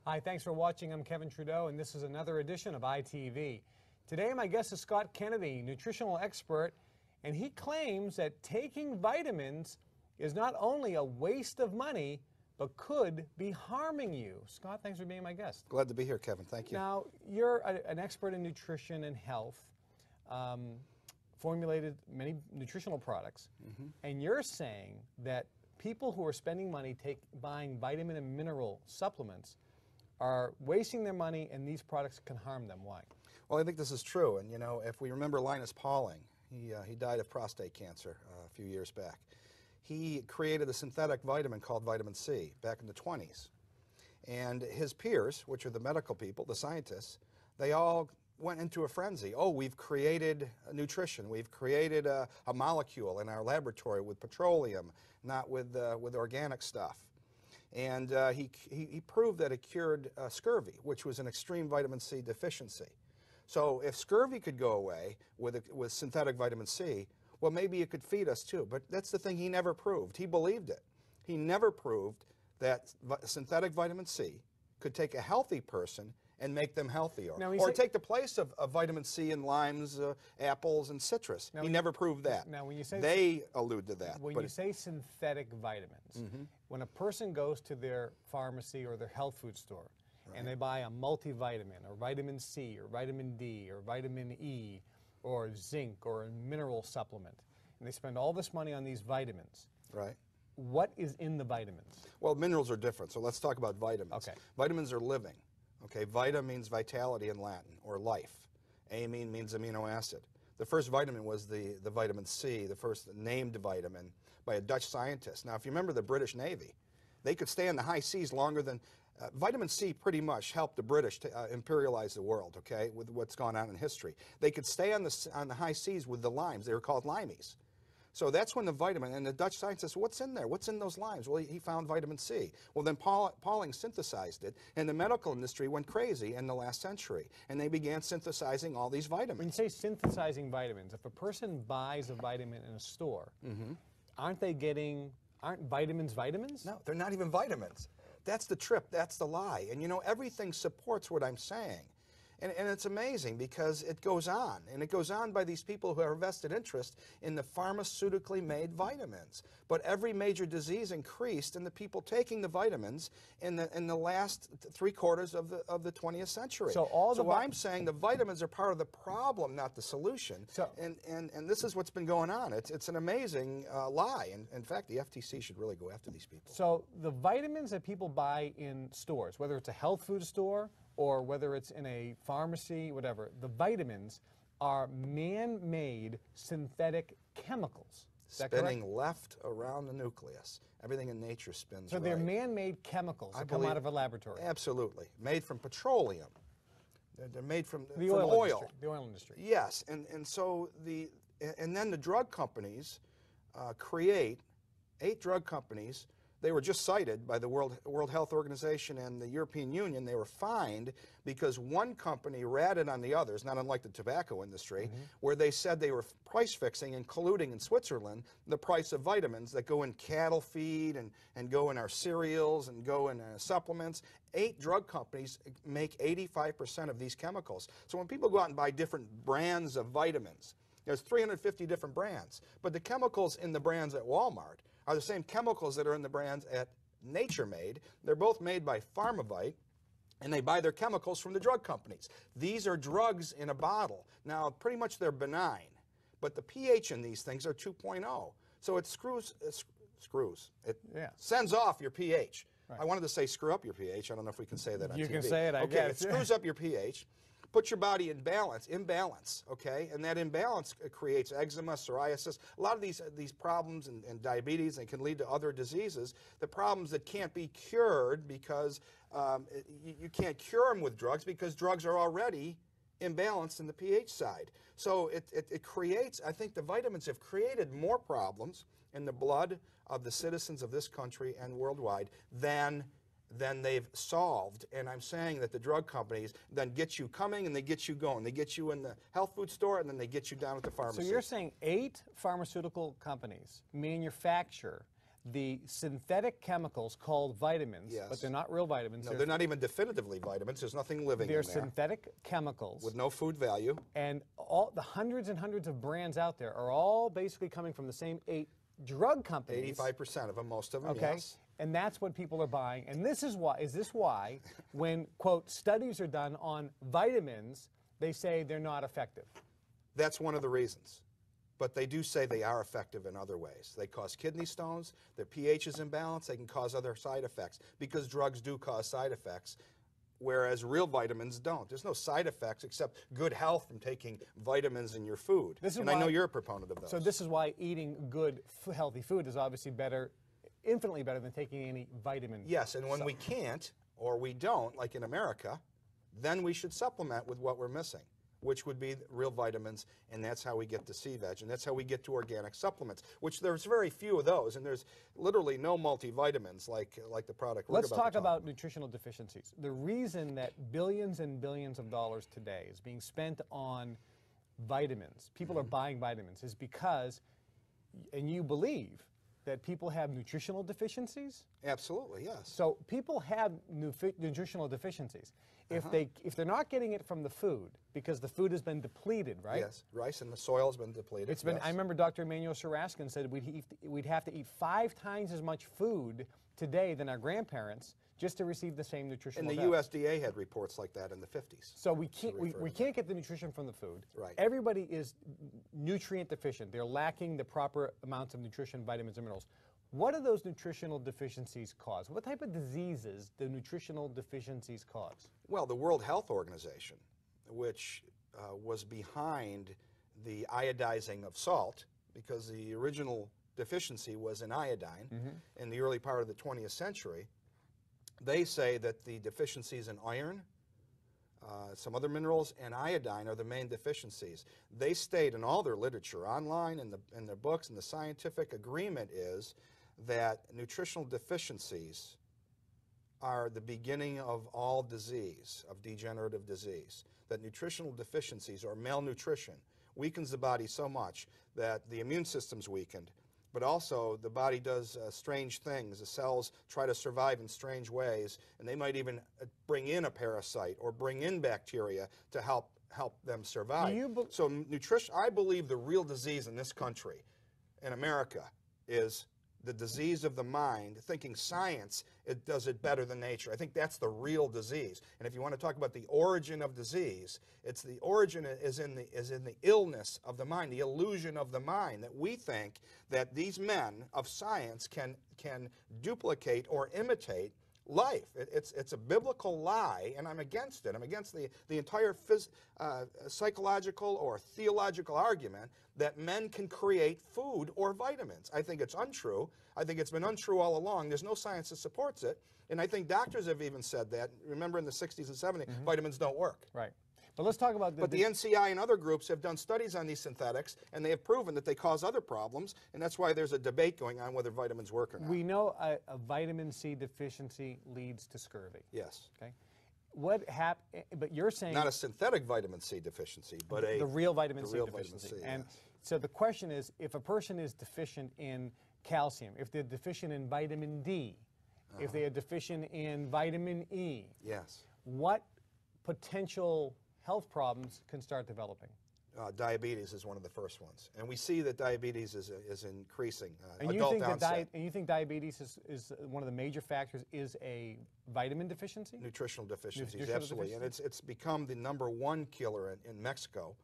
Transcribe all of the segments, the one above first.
Hi, thanks for watching. I'm Kevin Trudeau, and this is another edition of ITV. Today, my guest is Scott Kennedy, nutritional expert, and he claims that taking vitamins is not only a waste of money, but could be harming you. Scott, thanks for being my guest. Glad to be here, Kevin. Thank you. Now, you're an expert in nutrition and health, formulated many nutritional products, and you're saying that people who are spending money buying vitamin and mineral supplements are wasting their money, and these products can harm them. Why? Well, I think this is true, and you know, if we remember Linus Pauling, he died of prostate cancer a few years back. He created a synthetic vitamin called vitamin C back in the 20s. And his peers, which are the medical people, the scientists, they all went into a frenzy. Oh, we've created nutrition. We've created a molecule in our laboratory with petroleum, not with organic stuff. And he proved that it cured scurvy, which was an extreme vitamin C deficiency. So if scurvy could go away with synthetic vitamin C, well, maybe it could feed us too. But that's the thing he never proved. He believed it. He never proved that synthetic vitamin C could take a healthy person and make them healthier, or take the place of vitamin C in limes, apples, and citrus. He never proved that. Now, when you say they allude to that. When you say synthetic vitamins, when a person goes to their pharmacy or their health food store, and they buy a multivitamin, or vitamin C, or vitamin D, or vitamin E, or zinc, or a mineral supplement, and they spend all this money on these vitamins. Right. What is in the vitamins? Well, minerals are different, so let's talk about vitamins. Okay. Vitamins are living. Okay, vita means vitality in Latin, or life. Amine means amino acid. The first vitamin was the vitamin C, the first named vitamin by a Dutch scientist. Now, if you remember the British Navy, they could stay in the high seas longer than... vitamin C pretty much helped the British to imperialize the world, okay, with what's gone on in history. They could stay on the high seas with the limes. They were called limeys. So that's when the vitamin, and the Dutch scientist said, what's in there? What's in those limes? Well, he found vitamin C. Well, then Pauling synthesized it, and the medical industry went crazy in the last century, and they began synthesizing all these vitamins. When you say synthesizing vitamins, if a person buys a vitamin in a store, aren't vitamins vitamins? No, they're not even vitamins. That's the trip, that's the lie. And you know, everything supports what I'm saying. And it's amazing because it goes on, and it goes on by these people who have a vested interest in the pharmaceutically made vitamins. But every major disease increased in the people taking the vitamins in the last 3/4 of the 20th century. So I'm saying the vitamins are part of the problem, not the solution. So, and this is what's been going on. It's an amazing lie. And in fact, the FTC should really go after these people. So the vitamins that people buy in stores, whether it's a health food store or whether it's in a pharmacy, whatever, the vitamins are man-made synthetic chemicals. Is that spinning correct? Left around the nucleus. Everything in nature spins So they're man-made chemicals that come out of a laboratory? Absolutely. Made from petroleum. They're made from oil. Industry, the oil industry. Yes, and so and then the drug companies create 8 drug companies. They were just cited by the World Health Organization and the European Union. They were fined because one company ratted on the others, not unlike the tobacco industry, where they said they were price fixing and colluding in Switzerland the price of vitamins that go in cattle feed and go in our cereals and go in supplements. 8 drug companies make 85% of these chemicals. So when people go out and buy different brands of vitamins, there's 350 different brands, but the chemicals in the brands at Walmart are the same chemicals that are in the brands at Nature Made. They're both made by Pharmavite, and they buy their chemicals from the drug companies. These are drugs in a bottle. Now, pretty much they're benign, but the pH in these things are 2.0. So it sends off your pH. Right. I wanted to say screw up your pH. I don't know if we can say that on TV. You can say it, I guess. It screws up your pH. Put your body in imbalance, okay? And that imbalance creates eczema, psoriasis, a lot of these problems and diabetes, and can lead to other diseases. The problems that can't be cured because you can't cure them with drugs because drugs are already imbalanced in the pH side. So it creates, I think the vitamins have created more problems in the blood of the citizens of this country and worldwide than they've solved. And I'm saying that the drug companies then get you coming and they get you going. They get you in the health food store and then they get you down at the pharmacy. So you're saying 8 pharmaceutical companies manufacture the synthetic chemicals called vitamins, Yes. but they're not real vitamins. No, they're not even definitively vitamins. There's nothing living in They're there. synthetic chemicals. With no food value. And all the hundreds and hundreds of brands out there are all basically coming from the same 8 drug companies. 85% of them, most of them, Okay. yes. And that's what people are buying. And this is why, when, quote, studies are done on vitamins, they say they're not effective. That's one of the reasons. But they do say they are effective in other ways. They cause kidney stones, their pH is imbalanced, they can cause other side effects, because drugs do cause side effects, whereas real vitamins don't. There's no side effects except good health from taking vitamins in your food. And I know you're a proponent of those. So this is why eating good, healthy food is obviously better, infinitely better than taking any vitamin. Yes, and when we can't, or we don't, like in America, then we should supplement with what we're missing, which would be real vitamins, and that's how we get to Sea-Veg, and that's how we get to organic supplements, which there's very few of those, and there's literally no multivitamins like the product we're Let's talk about nutritional deficiencies. The reason that billions and billions of dollars today is being spent on vitamins, people are buying vitamins, is because, and you believe, that people have nutritional deficiencies? Absolutely, yes. So people have nutritional deficiencies. If they're not getting it from the food, because the food has been depleted, right? Yes, rice and the soil has been depleted. It's been. Yes. I remember Dr. Emmanuel Saraskin said we'd have to eat 5 times as much food today than our grandparents just to receive the same nutritional And the value. USDA had reports like that in the 50s. So we can't get the nutrition from the food. Right. Everybody is nutrient deficient. They're lacking the proper amounts of nutrition, vitamins, and minerals. What do those nutritional deficiencies cause? What type of diseases do nutritional deficiencies cause? Well, the World Health Organization, which was behind the iodizing of salt, because the original deficiency was in iodine in the early part of the 20th century, they say that the deficiencies in iron, some other minerals, and iodine are the main deficiencies. They state in all their literature, online, in their books, and the scientific agreement is that nutritional deficiencies are the beginning of all disease, of degenerative disease. That nutritional deficiencies or malnutrition weakens the body so much that the immune system's weakened, but also the body does strange things. The cells try to survive in strange ways, and they might even bring in a parasite or bring in bacteria to help them survive. So nutrition, I believe the real disease in this country, in America, is the disease of the mind, thinking science it does it better than nature. I think that's the real disease. And if you want to talk about the origin of disease, it's the origin is in the illness of the mind, the illusion of the mind, that we think that these men of science can duplicate or imitate life. It's a biblical lie, and I'm against it. I'm against the entire psychological or theological argument that men can create food or vitamins. I think it's untrue. I think it's been untrue all along. There's no science that supports it, and I think doctors have even said that. Remember in the 60s and 70s, vitamins don't work. Right. But let's talk about But the NCI and other groups have done studies on these synthetics, and they have proven that they cause other problems, and that's why there's a debate going on whether vitamins work or not. We know a vitamin C deficiency leads to scurvy. Yes. Okay. But you're saying not a synthetic vitamin C deficiency, but the real vitamin C deficiency. Vitamin C, and yes. so the question is, if a person is deficient in calcium, if they're deficient in vitamin D, if they are deficient in vitamin E, yes, what potential health problems can start developing? Diabetes is one of the first ones, and we see that diabetes is increasing. And you think and you think diabetes is one of the major factors is a vitamin deficiency? Nutritional deficiencies, absolutely, and it's become the #1 killer in Mexico.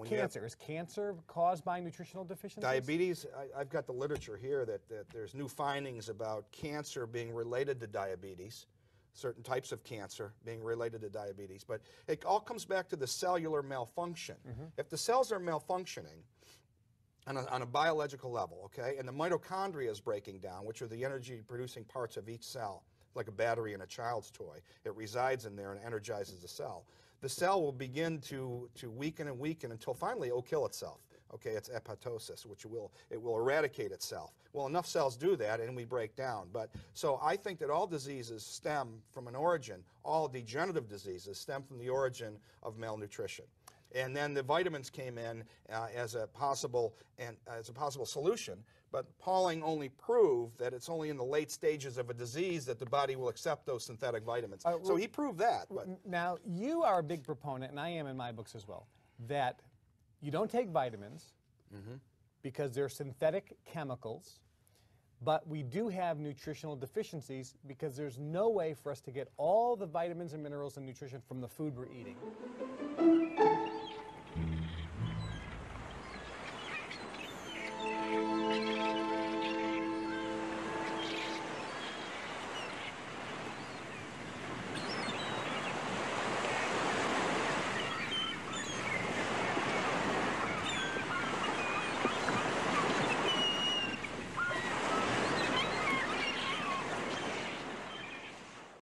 Cancer. Is cancer caused by nutritional deficiencies? Diabetes, I've got the literature here that there's new findings about cancer being related to diabetes, certain types of cancer being related to diabetes, but it all comes back to the cellular malfunction. If the cells are malfunctioning on a biological level, okay, and the mitochondria is breaking down, which are the energy-producing parts of each cell, like a battery in a child's toy. It resides in there and energizes the cell. The cell will begin to weaken and weaken until finally it will kill itself. Okay, it's apoptosis, which it will eradicate itself. Well, enough cells do that, and we break down. But so I think that all diseases stem from an origin. All degenerative diseases stem from the origin of malnutrition. And then the vitamins came in as a possible solution. But Pauling only proved that it's only in the late stages of a disease that the body will accept those synthetic vitamins. So he proved that. But now, you are a big proponent, and I am in my books as well, that you don't take vitamins because they're synthetic chemicals, but we do have nutritional deficiencies because there's no way for us to get all the vitamins and minerals and nutrition from the food we're eating.